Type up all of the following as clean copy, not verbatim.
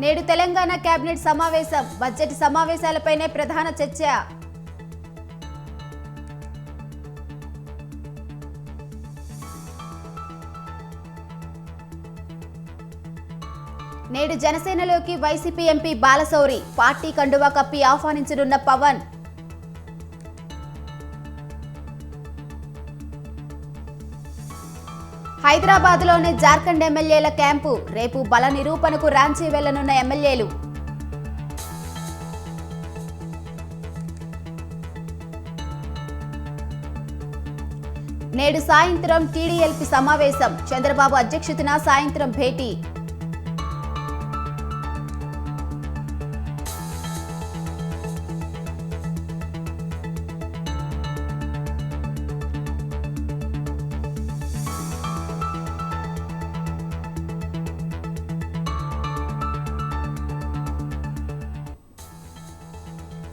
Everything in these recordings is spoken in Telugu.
నేడు తెలంగాణ కేబినెట్ సమావేశం. బడ్జెట్ సమావేశాలపైనే ప్రధాన చర్చ. నేడు జనసేనలోకి వైసీపీ ఎంపీ బాలశౌరి. పార్టీ కండువా కప్పి ఆహ్వానించనున్న పవన్. హైదరాబాద్లోని జార్ఖండ్ ఎమ్మెల్యేల క్యాంపు. రేపు బల నిరూపణకు రాంచీ వెళ్లనున్న ఎమ్మెల్యేలు. నేడు సాయంత్రం టీడీఎల్పీ సమావేశం. చంద్రబాబు అధ్యక్షతన సాయంత్రం భేటీ.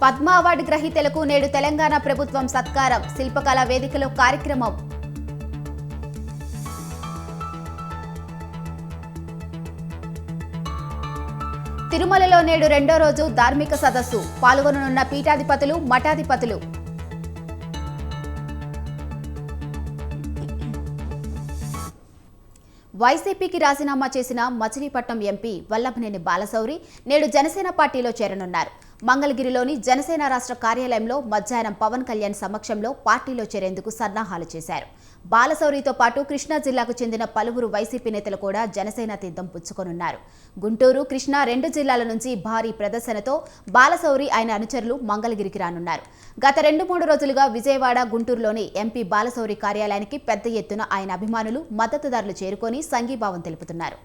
పద్మ అవార్డు గ్రహీతలకు నేడు తెలంగాణ ప్రభుత్వం సత్కారం. శిల్పకళా వేదికలో కార్యక్రమం. తిరుమలలో నేడు రెండో రోజు ధార్మిక సదస్సు. పాల్గొననున్న పీఠాధిపతులు, మఠాధిపతులు. వైసీపీకి రాజీనామా చేసిన మచిలీపట్నం ఎంపీ వల్లభనేని బాలశౌరి నేడు జనసేన పార్టీలో చేరనున్నారు. మంగళగిరిలోని జనసేన రాష్ట్ర కార్యాలయంలో మధ్యాహ్నం పవన్ కళ్యాణ్ సమక్షంలో పార్టీలో చేరేందుకు సన్నాహాలు చేశారు. బాలశౌరితో పాటు కృష్ణా జిల్లాకు చెందిన పలువురు వైసీపీ నేతలు కూడా జనసేన తీర్థం పుచ్చుకొనున్నారు. గుంటూరు, కృష్ణా రెండు జిల్లాల నుంచి భారీ ప్రదర్శనతో బాలశౌరి ఆయన అనుచరులు మంగళగిరికి రానున్నారు. గత 2-3 రోజులుగా విజయవాడ, గుంటూరులోని ఎంపీ బాలశౌరి కార్యాలయానికి పెద్ద ఎత్తున ఆయన అభిమానులు, మద్దతుదారులు చేరుకొని సంఘీభావం తెలుపుతున్నారు.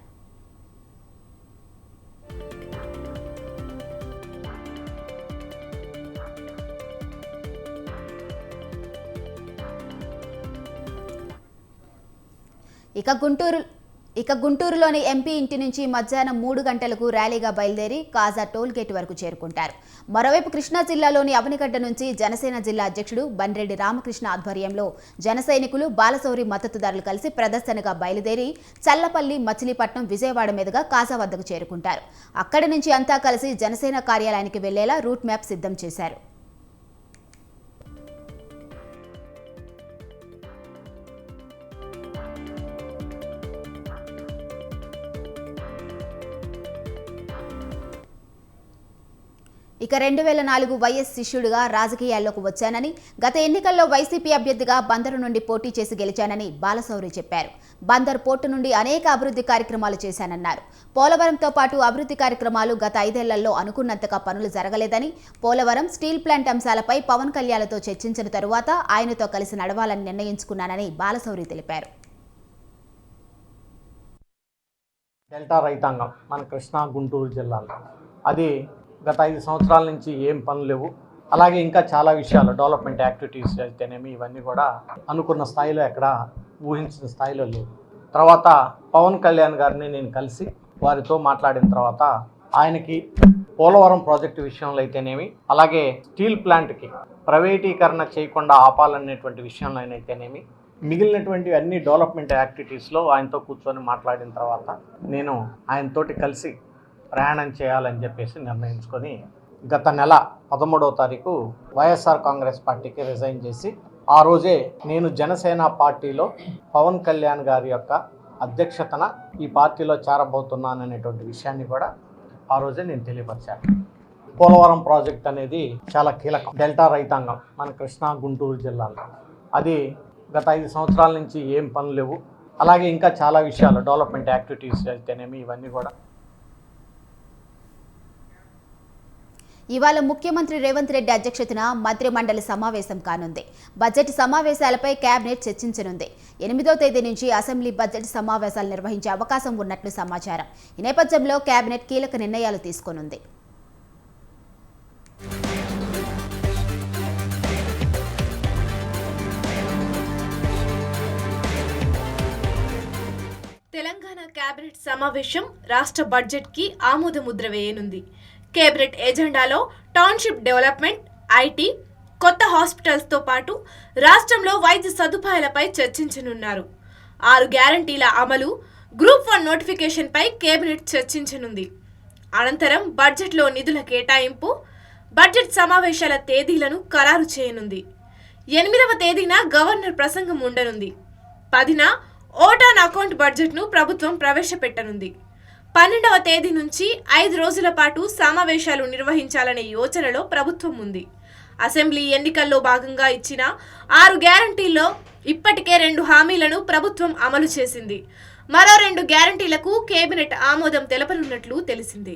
ఇక గుంటూరులోని ఎంపీ ఇంటి నుంచి మధ్యాహ్నం 3 గంటలకు ర్యాలీగా బయలుదేరి కాజా టోల్ గేట్ వరకు చేరుకుంటారు. మరోవైపు కృష్ణా జిల్లాలోని అవనిగడ్డ నుంచి జనసేన జిల్లా అధ్యక్షుడు బండ్రెడ్డి రామకృష్ణ ఆధ్వర్యంలో జన సైనికులు, బాలశౌరి మద్దతుదారులు కలిసి ప్రదర్శనగా బయలుదేరి చల్లపల్లి, మచిలీపట్నం, విజయవాడ మీదుగా కాజా వద్దకు చేరుకుంటారు. అక్కడి నుంచి అంతా కలిసి జనసేన కార్యాలయానికి వెళ్లేలా రూట్ మ్యాప్ సిద్ధం చేశారు. ఇక 2004 వైఎస్ శిష్యుడిగా రాజకీయాల్లోకి వచ్చానని, గత ఎన్నికల్లో వైసీపీ అభ్యర్థిగా బందరు నుండి పోటీ చేసి గెలిచానని బాలశౌరి చెప్పారు. బందర్ పోర్టు నుండి అనేక అభివృద్ధి కార్యక్రమాలు చేశానన్నారు. పోలవరంతో పాటు అభివృద్ధి కార్యక్రమాలు గత 5 ఏళ్లలో అనుకున్నంతగా పనులు జరగలేదని, పోలవరం, స్టీల్ ప్లాంట్ అంశాలపై పవన్ కళ్యాణ్తో చర్చించిన తరువాత ఆయనతో కలిసి నడవాలని నిర్ణయించుకున్నానని బాలశౌరి తెలిపారు. డెల్టా రైతాంగం మన కృష్ణా, గుంటూరు జిల్లాలో అది గత 5 సంవత్సరాల నుంచి ఏం పనులు లేవు. అలాగే ఇంకా చాలా విషయాలు, డెవలప్మెంట్ యాక్టివిటీస్ అయితేనేమి, ఇవన్నీ కూడా అనుకున్న స్థాయిలో, ఎక్కడ ఊహించిన స్థాయిలో లేవు. తర్వాత పవన్ కళ్యాణ్ గారిని నేను కలిసి వారితో మాట్లాడిన తర్వాత ఆయనకి పోలవరం ప్రాజెక్టు విషయంలో అయితేనేమి, అలాగే స్టీల్ ప్లాంట్కి ప్రైవేటీకరణ చేయకుండా ఆపాలనేటువంటి విషయంలో అయితేనేమి, మిగిలినటువంటి అన్ని డెవలప్మెంట్ యాక్టివిటీస్లో ఆయనతో కూర్చొని మాట్లాడిన తర్వాత నేను ఆయనతోటి కలిసి ప్రయాణం చేయాలని చెప్పేసి నిర్ణయించుకొని గత నెల 13వ తారీఖు వైఎస్ఆర్ కాంగ్రెస్ పార్టీకి రిజైన్ చేసి, ఆ రోజే నేను జనసేన పార్టీలో పవన్ కళ్యాణ్ గారి యొక్క అధ్యక్షతన ఈ పార్టీలో చేరబోతున్నాననేటువంటి విషయాన్ని కూడా ఆ రోజే నేను తెలియపరిచాను. పోలవరం ప్రాజెక్ట్ అనేది చాలా కీలకం. డెల్టా రైతాంగం మన కృష్ణా, గుంటూరు జిల్లాలో అది గత 5 సంవత్సరాల నుంచి ఏం పనులు లేవు. అలాగే ఇంకా చాలా విషయాలు, డెవలప్మెంట్ యాక్టివిటీస్ అయితేనేమి, ఇవన్నీ కూడా. ఇవాళ ముఖ్యమంత్రి రేవంత్ రెడ్డి అధ్యక్షతన మంత్రిమండలి సమావేశం కానుంది. బడ్జెట్ సమావేశాలపై కేబినెట్ చర్చించనుంది. 8వ తేదీ నుంచి అసెంబ్లీ బడ్జెట్ సమావేశాలు నిర్వహించే అవకాశం ఉన్నట్లు సమాచారం. ఈ నేపథ్యంలో కేబినెట్ కీలక నిర్ణయాలు తీసుకోనుంది. తెలంగాణ కేబినెట్ సమావేశం రాష్ట్ర బడ్జెట్ కి ఆమోద Mudra వేయనుంది. Cabinet ఎజెండాలో township development, IT, కొత్త హాస్పిటల్స్తో పాటు రాష్ట్రంలో వైద్య సదుపాయాలపై చర్చించనున్నారు. 6 గ్యారంటీల అమలు, గ్రూప్ 1 నోటిఫికేషన్పై కేబినెట్ చర్చించనుంది. అనంతరం బడ్జెట్లో నిధుల కేటాయింపు, బడ్జెట్ సమావేశాల తేదీలను ఖరారు చేయనుంది. 8వ తేదీన గవర్నర్ ప్రసంగం ఉండనుంది. 10న ఓట్ ఆన్ అకౌంట్ బడ్జెట్ను ప్రభుత్వం ప్రవేశపెట్టనుంది. 12వ తేదీ నుంచి 5 రోజుల పాటు సమావేశాలు నిర్వహించాలనే యోచనలో ప్రభుత్వం ఉంది. అసెంబ్లీ ఎన్నికల్లో భాగంగా ఇచ్చిన 6 గ్యారంటీల్లో ఇప్పటికే 2 హామీలను ప్రభుత్వం అమలు చేసింది. మరో 2 గ్యారంటీలకు కేబినెట్ ఆమోదం తెలపనున్నట్లు తెలిసింది.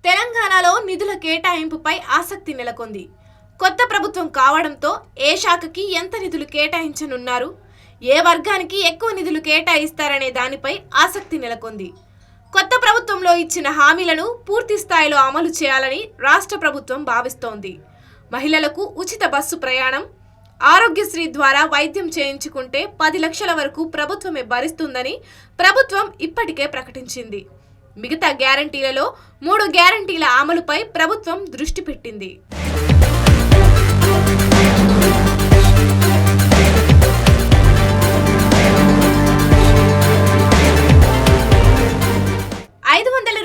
తెలంగాణలో నిధుల కేటాయింపుపై ఆసక్తి నెలకొంది. కొత్త ప్రభుత్వం కావడంతో ఏ శాఖకి ఎంత నిధులు కేటాయించనున్నారు, ఏ వర్గానికి ఎక్కువ నిధులు కేటాయిస్తారనే దానిపై ఆసక్తి నెలకొంది. కొత్త ప్రభుత్వంలో ఇచ్చిన హామీలను పూర్తి స్థాయిలో అమలు చేయాలని రాష్ట్ర ప్రభుత్వం భావిస్తోంది. మహిళలకు ఉచిత బస్సు ప్రయాణం, ఆరోగ్యశ్రీ ద్వారా వైద్యం చేయించుకుంటే 10 లక్షల వరకు ప్రభుత్వమే భరిస్తుందని ప్రభుత్వం ఇప్పటికే ప్రకటించింది. మిగతా గ్యారంటీలలో 3 గ్యారంటీల అమలుపై ప్రభుత్వం దృష్టి పెట్టింది.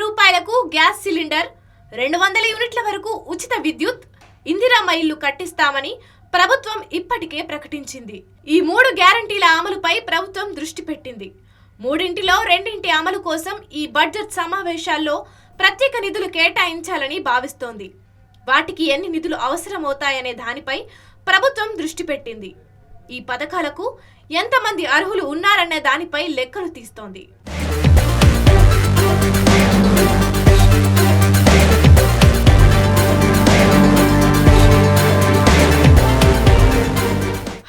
రూపాయలకు గ్యాస్ సిలిండర్, 200 యూనిట్ల వరకు ఉచిత విద్యుత్, ఇందిరమ్మ ఇల్లు కట్టిస్తామని ప్రభుత్వం ఇప్పటికే ప్రకటించింది. ఈ 3 గ్యారంటీల అమలుపై ప్రభుత్వం దృష్టి పెట్టింది. 3ంటిలో 2 అమలు కోసం ఈ బడ్జెట్ సమావేశాల్లో ప్రత్యేక నిధులు కేటాయించాలని భావిస్తోంది. వాటికి ఎన్ని నిధులు అవసరమవుతాయనే దానిపై ప్రభుత్వం దృష్టి పెట్టింది. ఈ పథకాలకు ఎంతమంది అర్హులు ఉన్నారనే దానిపై లెక్కలు తీస్తోంది.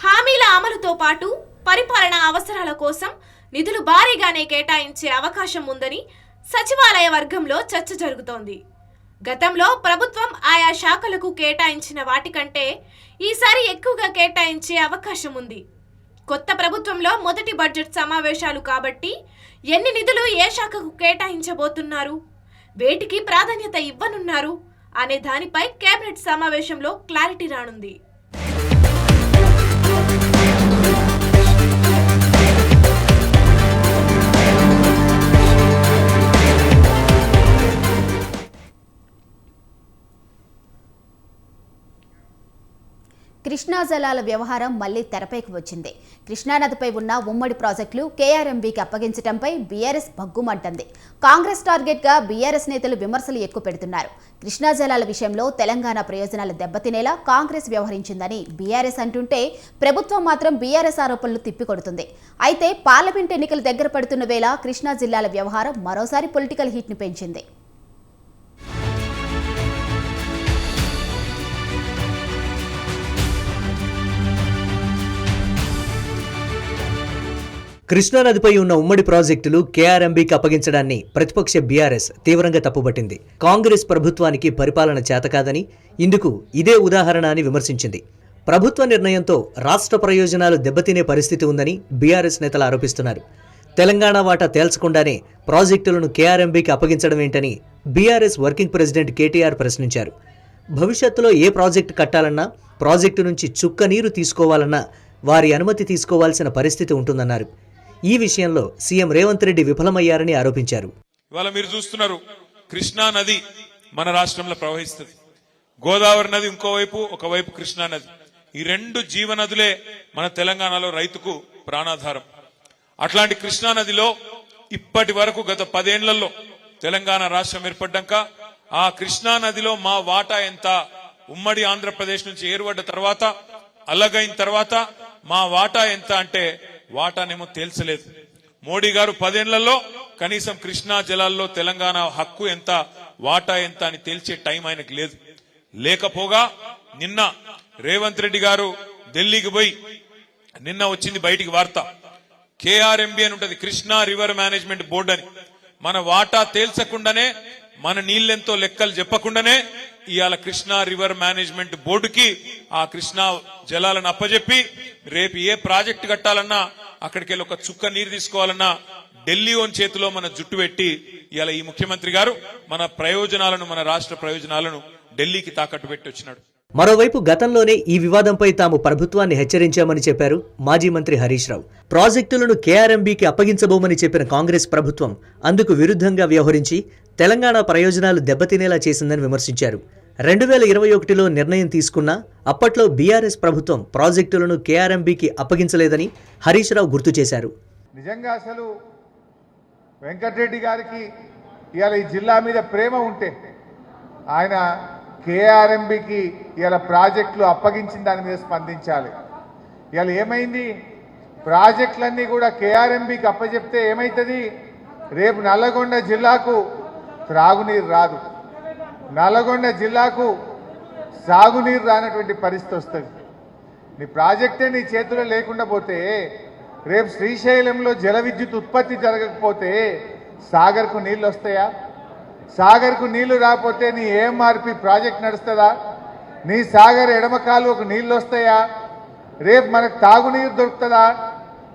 హామీల అమలుతో పాటు పరిపాలనా అవసరాల కోసం నిధులు భారీగానే కేటాయించే అవకాశం ఉందని సచివాలయ వర్గంలో చర్చ జరుగుతోంది. గతంలో ప్రభుత్వం ఆయా శాఖలకు కేటాయించిన వాటికంటే ఈసారి ఎక్కువగా కేటాయించే అవకాశం ఉంది. కొత్త ప్రభుత్వంలో మొదటి బడ్జెట్ సమావేశాలు కాబట్టి ఎన్ని నిధులు ఏ శాఖకు కేటాయించబోతున్నారు, వేటికి ప్రాధాన్యత ఇవ్వనున్నారు అనే దానిపై కేబినెట్ సమావేశంలో క్లారిటీ రానుంది. కృష్ణా జలాల వ్యవహారం మళ్లీ తెరపైకి వచ్చింది. కృష్ణానదిపై ఉన్న ఉమ్మడి ప్రాజెక్టులు కేఆర్ఎంబీకి అప్పగించడంపై బీఆర్ఎస్ భగ్గుమంటుంది. కాంగ్రెస్ టార్గెట్గా బీఆర్ఎస్ నేతలు విమర్శలు ఎక్కువ పెడుతున్నారు. కృష్ణా జలాల విషయంలో తెలంగాణ ప్రయోజనాలు దెబ్బతినేలా కాంగ్రెస్ వ్యవహరించిందని బీఆర్ఎస్ అంటుంటే ప్రభుత్వం మాత్రం బీఆర్ఎస్ ఆరోపణలు తిప్పికొడుతుంది. అయితే పార్లమెంట్ ఎన్నికలు దగ్గర పడుతున్న వేళ కృష్ణా జిల్లాల వ్యవహారం మరోసారి పొలిటికల్ హీట్ని పెంచింది. కృష్ణానదిపై ఉన్న ఉమ్మడి ప్రాజెక్టులు కేఆర్ఎంబీకి అప్పగించడాన్ని ప్రతిపక్ష బీఆర్ఎస్ తీవ్రంగా తప్పుపట్టింది. కాంగ్రెస్ ప్రభుత్వానికి పరిపాలన చేతకాదని, ఇందుకు ఇదే ఉదాహరణ అని విమర్శించింది. ప్రభుత్వ నిర్ణయంతో రాష్ట్ర ప్రయోజనాలు దెబ్బతినే పరిస్థితి ఉందని బీఆర్ఎస్ నేతలు ఆరోపిస్తున్నారు. తెలంగాణ వాటా తేల్చకుండానే ప్రాజెక్టులను కేఆర్ఎంబీకి అప్పగించడం ఏంటని బీఆర్ఎస్ వర్కింగ్ ప్రెసిడెంట్ కేటీఆర్ ప్రశ్నించారు. భవిష్యత్తులో ఏ ప్రాజెక్టు కట్టాలన్నా, ప్రాజెక్టు నుంచి చుక్క నీరు తీసుకోవాలన్నా వారి అనుమతి తీసుకోవాల్సిన పరిస్థితి ఉంటుందన్నారు. ఈ విషయంలో సీఎం రేవంత్ రెడ్డి విఫలమయ్యారని ఆరోపించారు. ఇవాళ మీరు చూస్తున్నారు, కృష్ణా నది మన రాష్ట్రంలో ప్రవహిస్తుంది, గోదావరి నది ఇంకోవైపు, ఒకవైపు కృష్ణా నది. ఈ 2 జీవనదులే మన తెలంగాణలో రైతుకు ప్రాణాధారం. అట్లాంటి కృష్ణా నదిలో ఇప్పటి వరకు గత 10 ఏళ్లలో తెలంగాణ రాష్ట్రం ఏర్పడ్డాక ఆ కృష్ణా నదిలో మా వాటా ఎంత, ఉమ్మడి ఆంధ్రప్రదేశ్ నుంచి ఏర్పడ్డ తర్వాత, అలగైన తర్వాత మా వాటా ఎంత అంటే వాటానేమో తేల్చలేదు. మోడీ గారు 10 ఏళ్లలో కనీసం కృష్ణా జలాల్లో తెలంగాణ హక్కు ఎంత, వాటా ఎంత అని తేల్చే టైం ఆయనకు లేదు. లేకపోగా నిన్న రేవంత్ రెడ్డి గారు ఢిల్లీకి పోయి నిన్న వచ్చింది బయటికి వార్త, కేఆర్ఎంబీ అని ఉంటది, కృష్ణా రివర్ మేనేజ్మెంట్ బోర్డు అని. మన వాటా తేల్చకుండానే, మన నీళ్ళెంతో లెక్కలు చెప్పకుండానే ఇవాళ కృష్ణా రివర్ మేనేజ్మెంట్ బోర్డుకి ఆ కృష్ణా జలాలను అప్పజెప్పి రేపు ఏ ప్రాజెక్ట్ కట్టాలన్నా, అక్కడికి వెళ్ళి ఒక చుక్క నీరు తీసుకోవాలన్నా ఢిల్లీ ఓన్ చేతిలో మన జుట్టు పెట్టి ఇవాళ ఈ ముఖ్యమంత్రి గారు మన ప్రయోజనాలను, మన రాష్ట్ర ప్రయోజనాలను ఢిల్లీకి తాకట్టు పెట్టి వచ్చినాడు. మరోవైపు గతంలోనే ఈ వివాదంపై తాము ప్రభుత్వాన్ని హెచ్చరించామని చెప్పారు మాజీ మంత్రి హరీష్ రావు. ప్రాజెక్టులను కేఆర్ఎంబీకి అప్పగించబోమని చెప్పిన కాంగ్రెస్ ప్రభుత్వం అందుకు విరుద్ధంగా వ్యవహరించి తెలంగాణ ప్రయోజనాలు దెబ్బతినేలా చేసిందని విమర్శించారు. 2021లో నిర్ణయం తీసుకున్నా అప్పట్లో బీఆర్ఎస్ ప్రభుత్వం ప్రాజెక్టులను కేఆర్ఎంబీకి అప్పగించలేదని హరీష్ రావు గుర్తు చేశారు. నిజంగా అసలు వెంకటరెడ్డి గారికి ఇవాళ ఈ జిల్లా మీద ప్రేమ ఉంటే ఆయన కేఆర్ఎంబీకి ఇవాళ ప్రాజెక్టులు అప్పగించిన దాని మీద స్పందించాలి. ఇవాళ ఏమైంది, ప్రాజెక్టులన్నీ కూడా కేఆర్ఎంబీకి అప్పచెప్తే ఏమవుతుంది, రేపు నల్లగొండ జిల్లాకు త్రాగునీరు రాదు, నల్లగొండ జిల్లాకు సాగునీరు రానటువంటి పరిస్థితి వస్తుంది. నీ ప్రాజెక్టే నీ చేతిలో లేకుండా పోతే, రేపు శ్రీశైలంలో జల విద్యుత్ ఉత్పత్తి జరగకపోతే సాగర్కు నీళ్ళు వస్తాయా? సాగర్కు నీళ్లు రాకపోతే నీ ఏఎంఆర్పి ప్రాజెక్ట్ నడుస్తుందా? నీ సాగర్ ఎడమ కాలువకు నీళ్ళు వస్తాయా? రేపు మనకు తాగునీరు దొరుకుతుందా?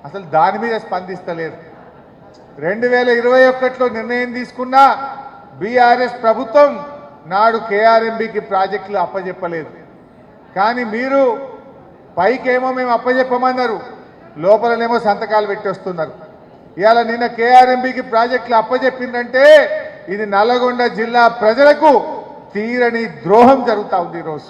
అసలు దాని మీద స్పందిస్తలేరు. 2021లో నిర్ణయం తీసుకున్న బీఆర్ఎస్ ప్రభుత్వం నాడు కేఆర్ఎంబీకి ప్రాజెక్టులు అప్పచెప్పలేదు. కానీ మీరు పైకేమో మేము అప్పచెప్పమన్నారు, లోపలనేమో సంతకాలు పెట్టి వస్తున్నారు. ఇవాళ నిన్న కేఆర్ఎంబీకి ప్రాజెక్టులు అప్పచెప్పిందంటే ఇది నల్లగొండ జిల్లా ప్రజలకు తీరని ద్రోహం జరుగుతూ ఉంది ఈరోజు.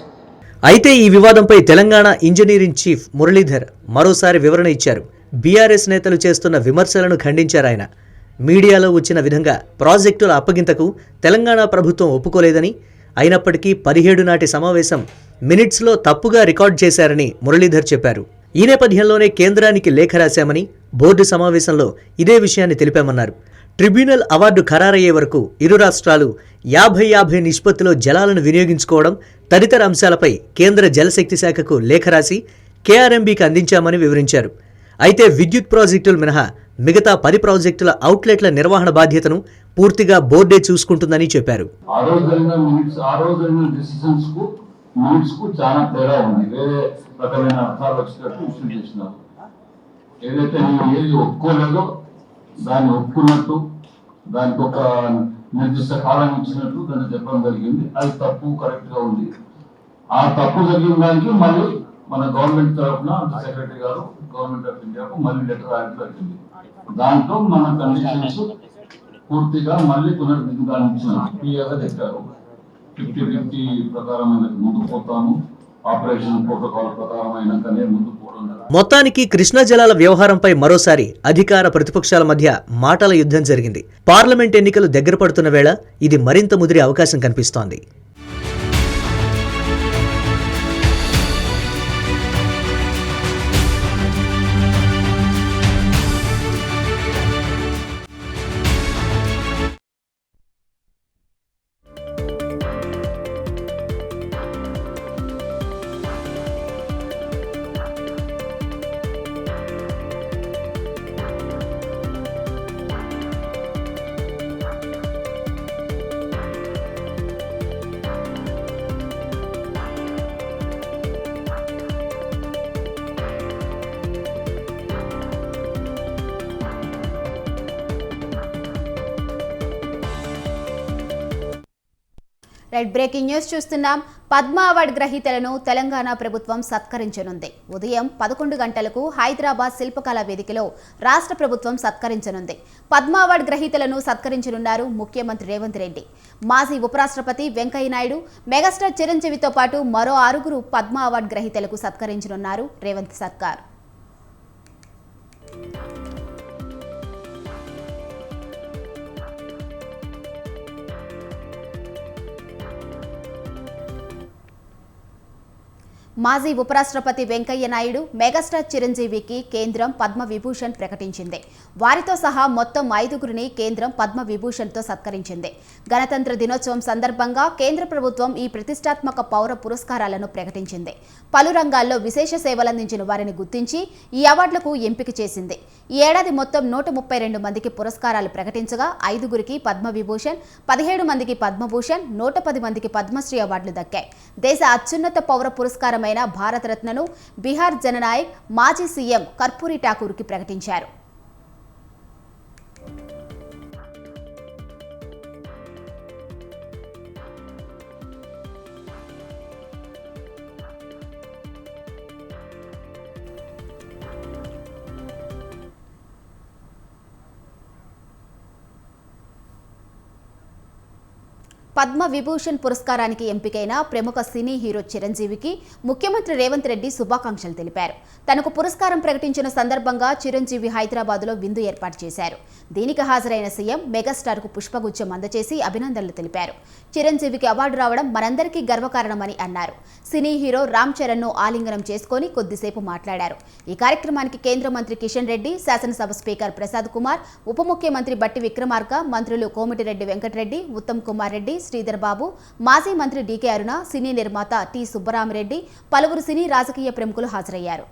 అయితే ఈ వివాదంపై తెలంగాణ ఇంజనీరింగ్ చీఫ్ మురళీధర్ మరోసారి వివరణ ఇచ్చారు. బీఆర్ఎస్ నేతలు చేస్తున్న విమర్శలను ఖండించారు ఆయన. మీడియాలో వచ్చిన విధంగా ప్రాజెక్టుల అప్పగింతకు తెలంగాణ ప్రభుత్వం ఒప్పుకోలేదని, అయినప్పటికీ 17 నాటి సమావేశం మినిట్స్లో తప్పుగా రికార్డ్ చేశారని మురళీధర్ చెప్పారు. ఈ నేపథ్యంలోనే కేంద్రానికి లేఖ రాశామని, బోర్డు సమావేశంలో ఇదే విషయాన్ని తెలిపామన్నారు. ట్రిబ్యునల్ అవార్డు ఖరారయ్యే వరకు ఇరు రాష్ట్రాలు 50-50 నిష్పత్తిలో జలాలను వినియోగించుకోవడం తదితర అంశాలపై కేంద్ర జలశక్తి శాఖకు లేఖ రాసి కేఆర్ఎంబీకి అందించామని వివరించారు. అయితే విద్యుత్ ప్రాజెక్టులు మినహా మిగతా 10 ప్రాజెక్టుల అవుట్లెట్ల నిర్వహణ బాధ్యతను పూర్తిగా బోర్డే చూసుకుంటుందని చెప్పారు. చాలా తేడా ఉంది. వేరే రకమైన అర్థాలు వచ్చినట్టు ఇష్యూ చేసినారు. ఏదైతే నేను ఏది ఒప్పుకోలేదో దాన్ని ఒప్పుకున్నట్టు, దానికి ఒక నిర్దిష్ట కాలం ఇచ్చినట్టు దాన్ని చెప్పడం జరిగింది. అది తప్పు కరెక్ట్ గా ఉంది. ఆ తప్పు జరిగిన దానికి మళ్ళీ మన గవర్నమెంట్ తరఫున సెక్రటరీ గారు గవర్నమెంట్ ఆఫ్ ఇండియాకు మళ్ళీ లెటర్ రాయడం జరిగింది. దాంట్లో మన కండిషన్స్ పూర్తిగా మళ్ళీ పునరుద్ధరించారు. క్లియర్గా చెప్పారు. 50-50 ప్రకారం ముందు పోతాము, ఆపరేషన్ ప్రోటోకాల్ ప్రకారం అయినాకనే ముందు పోవడం. మొత్తానికి కృష్ణా జలాల వ్యవహారంపై మరోసారి అధికార ప్రతిపక్షాల మధ్య మాటల యుద్ధం జరిగింది. పార్లమెంట్ ఎన్నికలు దగ్గర పడుతున్న వేళ ఇది మరింత ముదిరే అవకాశం కనిపిస్తోంది. బ్రేకింగ్ న్యూస్ చూస్తున్నాం. పద్మ అవార్డు గ్రహీతలను తెలంగాణ ప్రభుత్వం సత్కరించనుంది. ఉదయం 11 గంటలకు హైదరాబాద్ శిల్పకళా వేదికలో రాష్ట్ర ప్రభుత్వం సత్కరించనుంది. పద్మ అవార్డు గ్రహీతలను సత్కరించనున్నారు ముఖ్యమంత్రి రేవంత్ రెడ్డి. మాజీ ఉపరాష్ట్రపతి వెంకయ్య నాయుడు, మెగాస్టార్ చిరంజీవితో పాటు మరో 6 పద్మ అవార్డు గ్రహీతలకు సత్కరించనున్నారు రేవంత్ సర్కార్. మాజీ ఉపరాష్ట్రపతి వెంకయ్య నాయుడు, మెగాస్టార్ చిరంజీవికి కేంద్రం పద్మ విభూషణ్ ప్రకటించింది. వారితో సహా మొత్తం 5గురిని కేంద్రం పద్మ విభూషణ్తో సత్కరించింది. గణతంత్ర దినోత్సవం సందర్భంగా కేంద్ర ప్రభుత్వం ఈ ప్రతిష్టాత్మక పౌర పురస్కారాలను ప్రకటించింది. పలు రంగాల్లో విశేష సేవలందించిన వారిని గుర్తించి ఈ అవార్డులకు ఎంపిక చేసింది. ఈ ఏడాది మొత్తం 132 మందికి పురస్కారాలు ప్రకటించగా 5గురికి పద్మ విభూషణ్, 17 మందికి పద్మభూషణ్, 110 మందికి పద్మశ్రీ అవార్డులు దక్కాయి. దేశ అత్యున్నత పౌర పురస్కారం భారతరత్నను బీహార్ జననాయక్, మాజీ సీఎం కర్పూరి ఠాకూర్కి ప్రకటించారు. పద్మ విభూషణ్ పురస్కారానికి ఎంపికైన ప్రముఖ సినీ హీరో చిరంజీవికి ముఖ్యమంత్రి రేవంత్ రెడ్డి శుభాకాంక్షలు తెలిపారు. తనకు పురస్కారం ప్రకటించిన సందర్భంగా చిరంజీవి హైదరాబాద్లో విందు ఏర్పాటు చేశారు. దీనికి హాజరైన సీఎం మెగాస్టార్కు పుష్పగుచ్చం అందజేసి అభినందనలు తెలిపారు. చిరంజీవికి అవార్డు రావడం మనందరికీ గర్వకారణమని అన్నారు. సినీ హీరో రామ్ చరణ్ను ఆలింగనం చేసుకుని కొద్దిసేపు మాట్లాడారు. ఈ కార్యక్రమానికి కేంద్ర మంత్రి కిషన్ రెడ్డి, శాసనసభ స్పీకర్ ప్రసాద్ కుమార్, ఉప ముఖ్యమంత్రి బట్టి విక్రమార్క, మంత్రులు కోమటిరెడ్డి వెంకటరెడ్డి, ఉత్తమ్ కుమార్ రెడ్డి, శ్రీధర్ బాబు, మాజీ మంత్రి డీకే అరుణ, సినీ నిర్మాత టి సుబ్బరామరెడ్డి, పలువురు సినీ రాజకీయ ప్రముఖులు హాజరయ్యారు.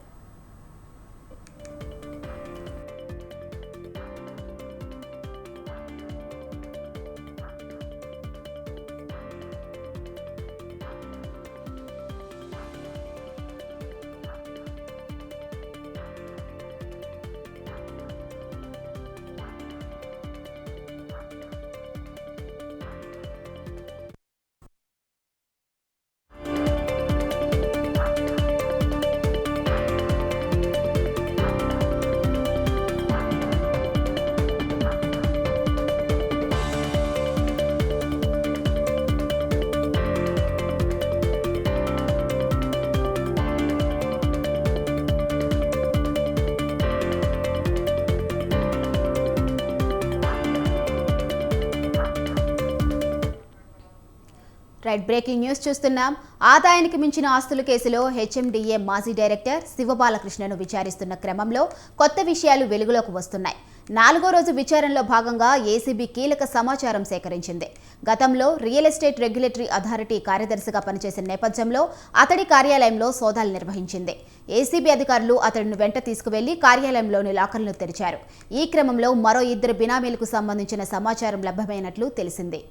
బ్రేకింగ్ న్యూస్ చూస్తున్నాం. ఆదాయానికి మించిన ఆస్తుల కేసులో హెచ్ఎండిఏ మాజీ డైరెక్టర్ శివబాలకృష్ణను విచారిస్తున్న క్రమంలో కొత్త విషయాలు వెలుగులోకి వస్తున్నాయి. 4వ రోజు విచారణలో భాగంగా ఏసీబీ కీలక సమాచారం సేకరించింది. గతంలో రియల్ ఎస్టేట్ రెగ్యులేటరీ అథారిటీ కార్యదర్శిగా పనిచేసిన నేపథ్యంలో అతడి కార్యాలయంలో సోదాలు నిర్వహించింది. ఏసీబీ అధికారులు అతడిని వెంట తీసుకువెళ్లి కార్యాలయంలోని లాకర్లను తెరిచారు. ఈ క్రమంలో మరో 2 బినామీలకు సంబంధించిన సమాచారం లభ్యమైనట్లు తెలిసింది.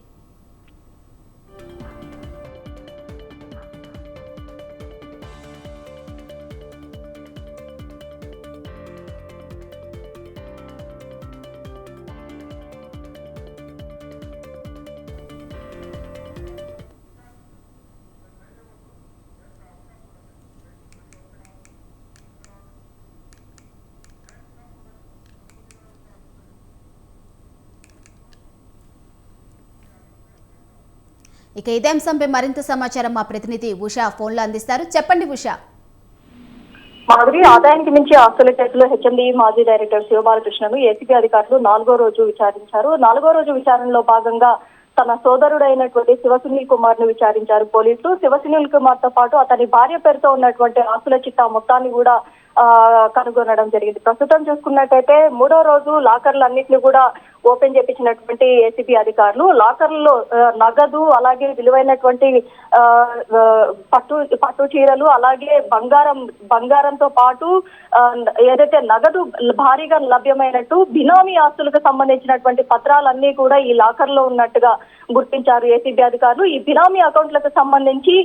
ఇక ఇదే అంశంపై మరింత సమాచారం మా ప్రతినిధి ఉషా ఫోన్లో అందిస్తారు. చెప్పండి ఉషా. మాధురి, ఆదాయానికి మించి ఆస్తుల కేసులో హెచ్ఎండి మాజీ డైరెక్టర్ శివబాలకృష్ణను ఏసీబీ అధికారులు 4వ రోజు విచారించారు. 4వ రోజు విచారణలో భాగంగా తన సోదరుడైనటువంటి శివసునీల్ కుమార్ ను విచారించారు పోలీసులు. శివసునీల్ కుమార్ తో పాటు అతని భార్య పేరుతో ఉన్నటువంటి ఆస్తుల చిట్టా మొత్తాన్ని కూడా కనుగొనడం జరిగింది. ప్రస్తుతం చూసుకున్నట్టయితే 3వ రోజు లాకర్లన్నింటినీ కూడా ఓపెన్ చేపించినటువంటి ఏసీబీ అధికారులు లాకర్లలో నగదు, అలాగే విలువైనటువంటి పట్టు చీరలు, అలాగే బంగారంతో పాటు ఏదైతే నగదు భారీగా లభ్యమైనట్టు బినామీ ఆస్తులకు సంబంధించినటువంటి పత్రాలన్నీ కూడా ఈ లాకర్ లో ఉన్నట్టుగా గుర్తించారు ఏసీబీ అధికారులు. ఈ బినామీ అకౌంట్లకు సంబంధించి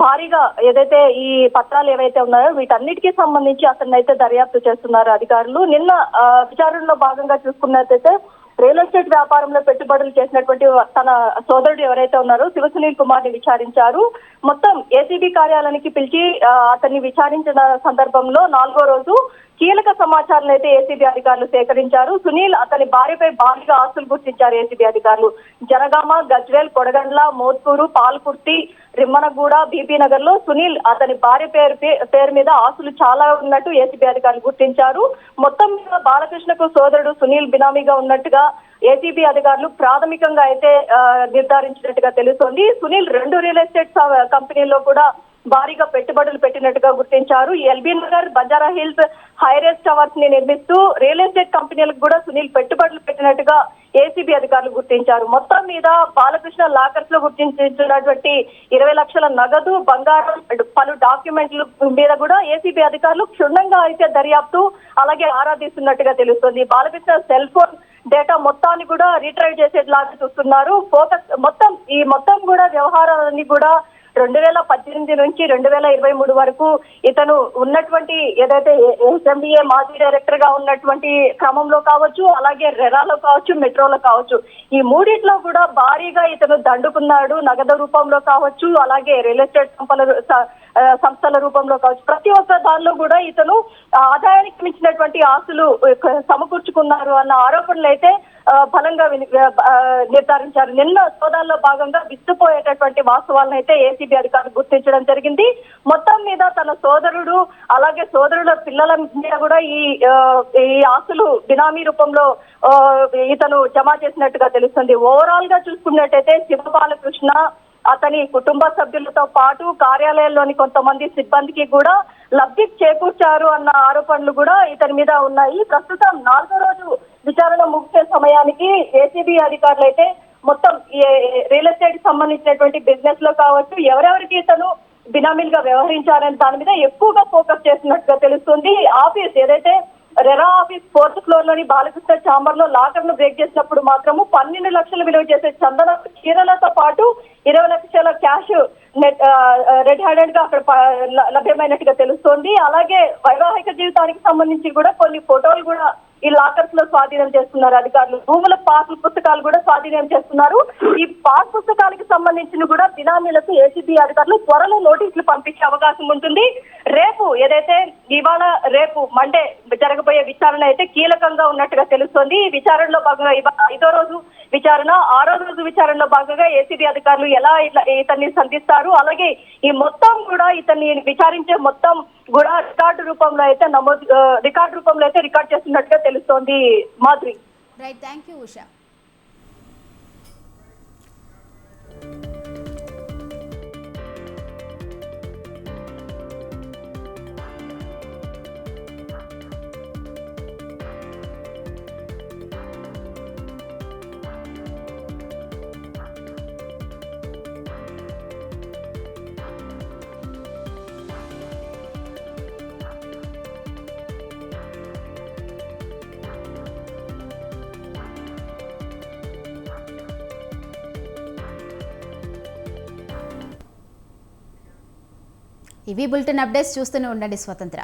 భారీగా ఏదైతే ఈ పత్రాలు ఏవైతే ఉన్నాయో వీటన్నిటికీ సంబంధించి అతన్ని అయితే దర్యాప్తు చేస్తున్నారు అధికారులు. నిన్న విచారణలో భాగంగా చూసుకున్నట్టయితే రియల్ ఎస్టేట్ వ్యాపారంలో పెట్టుబడులు చేసినటువంటి తన సోదరుడు ఎవరైతే ఉన్నారో శివసునీల్ కుమార్ ని విచారించారు. మొత్తం ఏసీబీ కార్యాలయానికి పిలిచి అతన్ని విచారించిన సందర్భంలో 4వ రోజు కీలక సమాచారం అయితే ఏసీబీ అధికారులు సేకరించారు. సునీల్ అతని భార్యపై భారీగా ఆస్తులు గుర్తించారు ఏసీబీ అధికారులు. జనగామ, గజ్వేల్, కొడగండ్ల, మోత్కూరు, పాల్కుర్తి, రిమ్మనగూడ, బీపీ నగర్ లో సునీల్ అతని భార్య పేరు మీద ఆస్తులు చాలా ఉన్నట్టు ఏసీబీ అధికారులు గుర్తించారు. మొత్తం మీద బాలకృష్ణకు సోదరుడు సునీల్ బినామీగా ఉన్నట్టుగా ఏసీబీ అధికారులు ప్రాథమికంగా అయితే నిర్ధారించినట్టుగా తెలుస్తోంది. సునీల్ 2 రియల్ ఎస్టేట్ కంపెనీల్లో కూడా భారీగా పెట్టుబడులు పెట్టినట్టుగా గుర్తించారు. LB Nagar, Banjara hills high-rise towers ని నిర్మిస్తూ రియల్ ఎస్టేట్ కంపెనీలకు కూడా సునీల్ పెట్టుబడులు పెట్టినట్టుగా ఏసీబీ అధికారులు గుర్తించారు. మొత్తం మీద బాలకృష్ణ లాకర్స్ లో గుర్తించినటువంటి 20 లక్షల నగదు, బంగారం, పలు డాక్యుమెంట్ల మీద కూడా ఏసీబీ అధికారులు క్షుణ్ణంగా అయితే దర్యాప్తు అలాగే ఆరాధిస్తున్నట్టుగా తెలుస్తుంది. బాలకృష్ణ సెల్ ఫోన్ డేటా మొత్తాన్ని కూడా రీట్రైవ్ చేసేలాగా చూస్తున్నారు. మొత్తం కూడా వ్యవహారాలన్నీ కూడా 2018 నుంచి 2023 వరకు ఇతను ఉన్నటువంటి ఏదైతే హెచ్ఎండిఏ మాజీ డైరెక్టర్ గా ఉన్నటువంటి క్రమంలో కావచ్చు, అలాగే రెరాలో కావచ్చు, మెట్రోలో కావచ్చు, ఈ మూడిట్లో కూడా భారీగా ఇతను దండుకున్నాడు. నగదు రూపంలో కావచ్చు, అలాగే రియల్ ఎస్టేట్ సంస్థల రూపంలో కావచ్చు, ప్రతి ఒక్క దానిలో కూడా ఇతను ఆదాయానికి మించినటువంటి ఆస్తులు సమకూర్చుకున్నారు అన్న ఆరోపణలు అయితే బలంగా నిర్ధారించారు. నిన్న సోదాల్లో భాగంగా విస్తుపోయేటటువంటి వాస్తవాలను అయితే ఏసీబీ అధికారులు గుర్తించడం జరిగింది. మొత్తం మీద తన సోదరుడు అలాగే సోదరుల పిల్లల మీద కూడా ఈ ఆస్తులు బినామీ రూపంలో ఇతను జమ చేసినట్టుగా తెలుస్తుంది. ఓవరాల్ గా చూసుకున్నట్టయితే శివబాలకృష్ణ అతని కుటుంబ సభ్యులతో పాటు కార్యాలయంలోని కొంతమంది సిబ్బందికి కూడా లబ్ధి చేకూర్చారు అన్న ఆరోపణలు కూడా ఇతని మీద ఉన్నాయి. ప్రస్తుతం 4వ రోజు విచారణ ముగిసే సమయానికి ఏసీబీ అధికారులు అయితే మొత్తం రియల్ ఎస్టేట్ సంబంధించినటువంటి బిజినెస్ లో కావచ్చు, ఎవరెవరికి ఇతను బినామీలుగా వ్యవహరించారని దాని మీద ఎక్కువగా ఫోకస్ చేస్తున్నట్టుగా తెలుస్తుంది. ఆఫీస్ ఏదైతే రెరా ఆఫీస్ 4th ఫ్లోర్ లోని బాలకృష్ణ ఛాంబర్ లో లాకర్ ను బ్రేక్ చేసినప్పుడు మాత్రము 12 లక్షలు విలువ చేసే చందన చీరలతో పాటు 20 లక్షల క్యాష్ రెడ్ హ్యాండెడ్ గా అక్కడ లభ్యమైనట్టుగా తెలుస్తోంది. అలాగే వైవాహిక జీవితానికి సంబంధించి కూడా కొన్ని ఫోటోలు కూడా ఈ లాకర్స్ లో స్వాధీనం చేస్తున్నారు అధికారులు. భూముల పాస్ పుస్తకాలు కూడా స్వాధీనం చేస్తున్నారు. ఈ పాస్ పుస్తకాలకు సంబంధించిన కూడా బినామీలకు ఏసీబీ అధికారులు త్వరలో నోటీసులు పంపించే అవకాశం ఉంటుంది. ఇవాళ రేపు మండే జరగబోయే విచారణ అయితే కీలకంగా ఉన్నట్టుగా తెలుస్తోంది. ఈ విచారణలో భాగంగా 5వ రోజు విచారణ, 6వ రోజు విచారణలో భాగంగా ఏసీబీ అధికారులు ఎలా ఇతన్ని సంధిస్తారు, అలాగే ఈ మొత్తం కూడా ఇతన్ని విచారించే మొత్తం కూడా రికార్డు రూపంలో అయితే రికార్డ్ చేస్తున్నట్టుగా తెలుస్తోంది. Madhuri. Right, thank you Usha. ఇవి బులెటిన్ అప్డేట్స్. చూస్తూనే ఉండండి స్వతంత్ర.